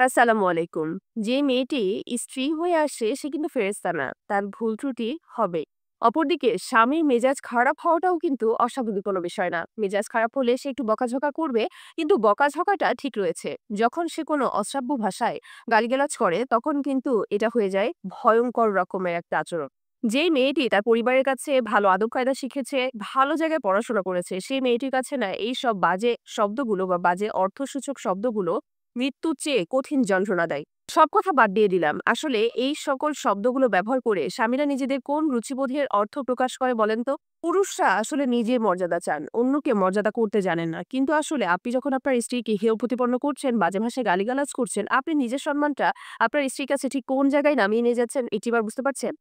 আসসালামু আলাইকুম। যে মেয়েটি স্ত্রী হয়ে আসে সে কিন্তু ফেরেশতা না। তার ভুল ত্রুটি হবে। অপরদিকে স্বামীর মেজাজ খারাপ হওয়াটাও কিন্তু অস্বাভাবিক কোনো বিষয় না। মেজাজ খারাপ হলে সে একটু বকাঝকা করবে, কিন্তু বকাঝকাটা ঠিক রয়েছে। যখন সে কোনো অশ্রাব্য ভাষায় গালিগালাজ করে তখন কিন্তু এটা হয়ে যায় ভয়ংকর রকমের একটা আচরণ। যেই মেয়েটি তার পরিবারের কাছে ভালো আদব কায়দা শিখেছে, ভালো জায়গায় পড়াশোনা করেছে, সেই মেয়েটির কাছে না এইসব বাজে শব্দগুলো বা বাজে অর্থসূচক শব্দগুলো মৃত্যুর চেয়ে কঠিন যন্ত্রণা দেয়। সব কথা বাদ দিয়ে দিলাম। আসলে এই সকল শব্দগুলো ব্যবহার করে স্বামীরা নিজেদের কোন রুচিবোধের অর্থ প্রকাশ করে বলেন তো? পুরুষরা আসলে নিজের মর্যাদা চান, অন্যকে মর্যাদা করতে জানেন না। কিন্তু আসলে আপনি যখন আপনার স্ত্রীকে হেয় প্রতিপন্ন করছেন, বাজে ভাষায় গালিগালাজ করছেন, আপনি নিজের সম্মানটা আপনার স্ত্রীর কাছে ঠিক কোন জায়গায় নামিয়ে নিয়ে যাচ্ছেন এটি এবার বুঝতে পারছেন?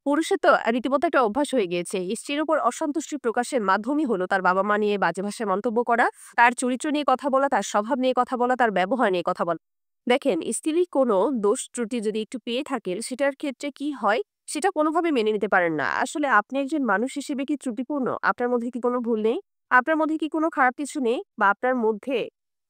পুরুষের তো রীতিমতো একটা অভ্যাস হয়ে গিয়েছে। স্ত্রীর উপর অসন্তুষ্টি প্রকাশের মাধ্যমই হলো তার বাবা-মা নিয়ে বাজে ভাষায় মন্তব্য করা, তার চরিত্র নিয়ে কথা বলা, তার স্বভাব নিয়ে কথা বলা, তার ব্যবহার নিয়ে কথা বলা। দেখেন, স্ত্রীর কোনো দোষ ত্রুটি যদি একটু পেয়ে থাকেন, সেটার ক্ষেত্রে কি হয়? সেটা কোনোভাবে মেনে নিতে পারেন না। আসলে আপনি একজন মানুষ হিসেবে কি ত্রুটিপূর্ণ? আপনার মধ্যে কি কোনো ভুল নেই? আপনার মধ্যে কি কোনো খারাপ কিছু নেই? বা আপনার মধ্যে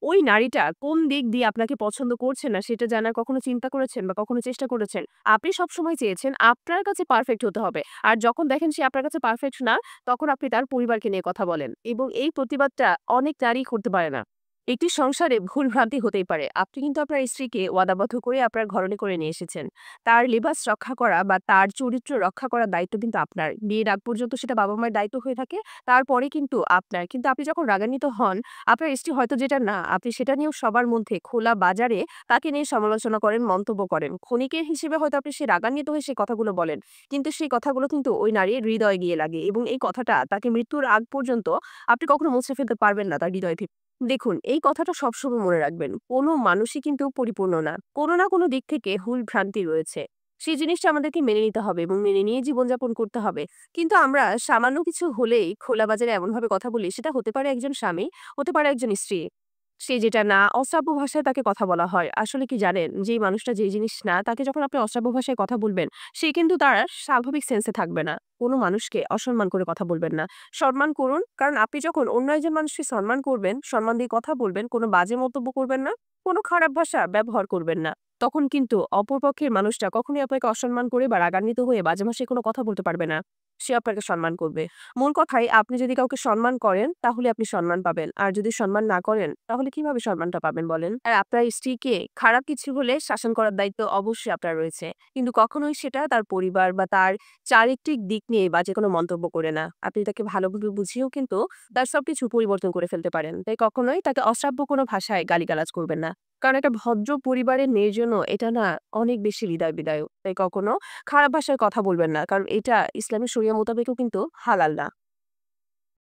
ওই নারীটা কোন দিক দিয়ে আপনাকে পছন্দ করছে না সেটা জানার কখনো চিন্তা করেছেন বা কখনো চেষ্টা করেছেন? আপনি সবসময় চেয়েছেন আপনার কাছে পারফেক্ট হতে হবে। আর যখন দেখেন সে আপনার কাছে পারফেক্ট না, তখন আপনি তার পরিবারকে নিয়ে কথা বলেন। এবং এই প্রতিবাদটা অনেক নারী করতে পারে না। একটি সংসারে ভুল-ভ্রান্তি হতেই পারে। আপনি কিন্তু আপনার স্ত্রীকে ওয়াদাবদ্ধ করে আপনার ঘরণী করে নিয়ে এসেছেন। তার লিবাস রক্ষা করা বা তার চরিত্র রক্ষা করার দায়িত্ব কিন্তু আপনার। বিয়ের আগ পর্যন্ত সেটা বাবা-মায়ের দায়িত্ব হয়ে থাকে। তারপরে কিন্তু আপনার। কিন্তু আপনি যখন রাগান্বিত হন, আপনার স্ত্রী হয়তো যেটা না, আপনি সেটা নিয়েও সবার মধ্যে খোলা বাজারে তাকে নিয়ে সমালোচনা করেন, মন্তব্য করেন। ক্ষণিকের হিসেবে হয়তো আপনি রাগান্বিত হয়ে সেই কথাগুলো বলেন। কিন্তু সেই কথাগুলো কিন্তু ওই নারীর হৃদয়ে গিয়ে লাগে এবং এই কথাটা তাকে মৃত্যুর আগ পর্যন্ত আপনি কখনো মুছে ফেলতে পারবেন না তার হৃদয় থেকে। দেখুন, এই কথাটা সবসময় মনে রাখবেন। কোনো মানুষই কিন্তু পরিপূর্ণ না। কোনো না কোনো দিক থেকে ভুল ভ্রান্তি রয়েছে। সেই জিনিসটা আমাদেরকে মেনে নিতে হবে এবং মেনে নিয়ে জীবনযাপন করতে হবে। কিন্তু আমরা সামান্য কিছু হলেই খোলা বাজারে এমনভাবে কথা বলি, সেটা হতে পারে একজন স্বামী, হতে পারে একজন স্ত্রী। সে যেটা না, অশ্রাব্য ভাষায় তাকে কথা বলা হয়। আসলে কি জানেন? যেই মানুষটা যেই জিনিস না, তাকে যখন আপনি অশ্রাব্য ভাষায় কথা বলবেন, সে কিন্তু তার স্বাভাবিক সেন্সে থাকবে না। কোনো মানুষকে অসম্মান করে কথা বলবেন না। সম্মান করুন। কারণ আপনি যখন অন্য একজন মানুষকে সম্মান করবেন, সম্মান দিয়ে কথা বলবেন, কোনো বাজে মন্তব্য করবেন না, কোনো খারাপ ভাষা ব্যবহার করবেন না। তখন কিন্তু অপর পক্ষের মানুষটা কখনোই আপনাকে অসম্মান করে বা রাগান্বিত হয়ে বাজে ভাষায় কোনো কথা বলতে পারবে না। সে আপনাকে সম্মান করবে। মূল কথাই, আপনি যদি কাউকে সম্মান করেন তাহলে আপনি সম্মান পাবেন। আর যদি সম্মান না করেন তাহলে কিভাবে সম্মানটা পাবেন বলেন? আর আপনার স্ত্রীকে খারাপ কিছু হলে শাসন করার দায়িত্ব অবশ্যই আপনার রয়েছে। কিন্তু কখনোই সেটা তার পরিবার বা তার চারিত্রিক দিক নিয়ে বাজে কোনো মন্তব্য করে না। আপনি তাকে ভালোভাবে বুঝিয়েও কিন্তু তার সবকিছু পরিবর্তন করে ফেলতে পারেন। তাই কখনোই তাকে অশ্রাব্য কোনো ভাষায় গালিগালাজ করবেন না। কারণ একটা ভদ্র পরিবারের মেয়ের জন্য এটা না অনেক বেশি হৃদয় বিদারক। তাই কখনো খারাপ ভাষায় কথা বলবেন না। কারণ এটা ইসলামের শরিয়া মোতাবেকও কিন্তু হালাল না।